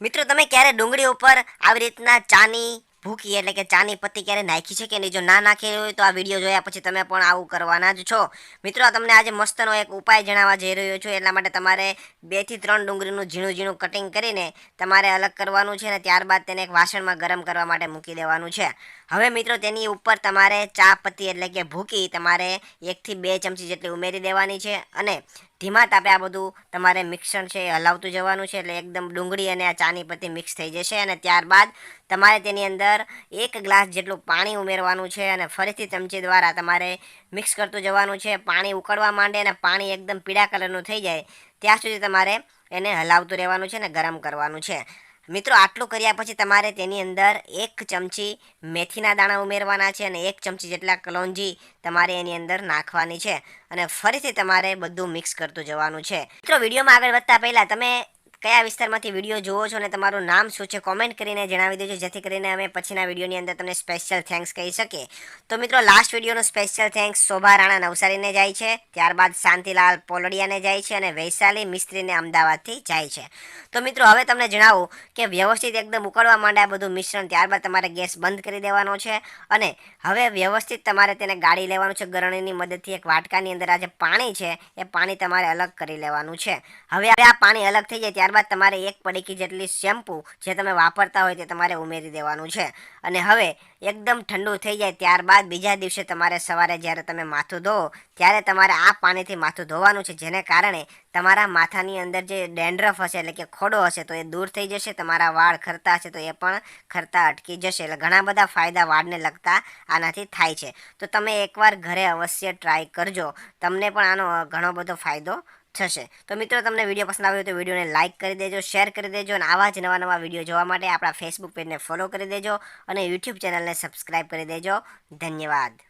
મિત્રો તમે ક્યારે ડુંગળી ઉપર આવી રીતના ચાની ભૂકી એટલે કે ચાની પત્તી ક્યારે નાખી છે કે નહીં? જો ના નાખી હોય તો આ વિડીયો જોયા પછી તમે પણ આવું કરવાના જ છો. મિત્રો તમને આજે મસ્તનો એક ઉપાય જણાવવા જઈ રહ્યો છું. એટલા માટે તમારે 2 થી 3 ડુંગળીનું ઝીણું ઝીણું કટિંગ કરીને તમારે અલગ કરવાનું છે, અને ત્યારબાદ તેને એક વાસણમાં ગરમ કરવા માટે મૂકી દેવાનું છે. હવે મિત્રો તેની ઉપર તમારે ચા પત્તી એટલે કે ભૂકી તમારે 1 થી 2 ચમચી જેટલી ઉમેરી દેવાની છે, અને ધીમા તાપે આ બધું તમારે મિક્સર છે એ હલાવતું જવાનું છે, એટલે એકદમ ડુંગળી અને આ ચાની પત્તી મિક્સ થઈ જશે. અને ત્યારબાદ તમારે તેની અંદર 1 ગ્લાસ જેટલું પાણી ઉમેરવાનું છે, અને ફરીથી ચમચી દ્વારા તમારે મિક્સ કરતું જવાનું છે. પાણી ઉકળવા માંડે અને પાણી એકદમ પીળા કલરનું થઈ જાય ત્યાં સુધી તમારે એને હલાવતું રહેવાનું છે અને ગરમ કરવાનું છે. મિત્રો આટલું કર્યા પછી તમારે તેની અંદર 1 ચમચી મેથીના દાણા ઉમેરવાના છે, અને 1 ચમચી જેટલા કલોંજી તમારે એની અંદર નાખવાની છે, અને ફરીથી તમારે બધું મિક્સ કરતું જવાનું છે. મિત્રો વિડીયોમાં આગળ વધતા પહેલાં તમે કયા વિસ્તારમાંથી વિડીયો જુઓ છો અને તમારું નામ શું છે કોમેન્ટ કરીને જણાવી દેજો, જેથી કરીને અમે પછીના વિડીયોની અંદર તમને સ્પેશિયલ થેન્ક્સ કહી શકીએ. તો મિત્રો લાસ્ટ વિડીયોનો સ્પેશિયલ થેન્ક્સ શોભા રાણા નવસારીને જાય છે, ત્યારબાદ શાંતિલાલ પોલડિયાને જાય છે, અને વૈશાલી મિસ્ત્રીને અમદાવાદથી જાય છે. તો મિત્રો હવે તમને જણાવું કે વ્યવસ્થિત એકદમ ઉકળવા માંડે આ બધું મિશ્રણ, ત્યારબાદ તમારે ગેસ બંધ કરી દેવાનો છે, અને હવે વ્યવસ્થિત તમારે તેને ગાળી લેવાનું છે ગરણીની મદદથી. એક વાટકાની અંદર આ જે પાણી છે એ પાણી તમારે અલગ કરી લેવાનું છે. હવે આ પાણી અલગ થઈ જાય ત્યારબાદ તમારે 1 પડીકી જેટલી શેમ્પૂ જે તમે વાપરતા હોય તે તમારે ઉમેરી દેવાનું છે. અને હવે એકદમ ઠંડુ થઈ જાય ત્યારબાદ બીજા દિવસે તમારે સવારે જ્યારે તમે માથું ધોવો ત્યારે તમારે આ પાણીથી માથું ધોવાનું છે, જેને કારણે તમારા માથાની અંદર જે ડેન્ડ્રફ હશે એટલે કે ખોડો હશે તો એ દૂર થઈ જશે. તમારા વાળ ખરતા હશે તો એ પણ ખરતા અટકી જશે. એટલે ઘણા બધા ફાયદા વાળને લગતા આનાથી થાય છે. તો તમે એકવાર ઘરે અવશ્ય ટ્રાય કરજો, તમને પણ આનો ઘણો બધો ફાયદો થશે. તો મિત્રો તમને વિડીયો પસંદ આવ્યો તો વિડીયોને લાઇક કરી દેજો, શેર કરી દેજો, અને આવા જ નવા નવા વિડીયો જોવા માટે આપણા ફેસબુક પેજને ફોલો કરી દેજો, અને યુટ્યુબ ચેનલને સબસ્ક્રાઈબ કરી દેજો. ધન્યવાદ.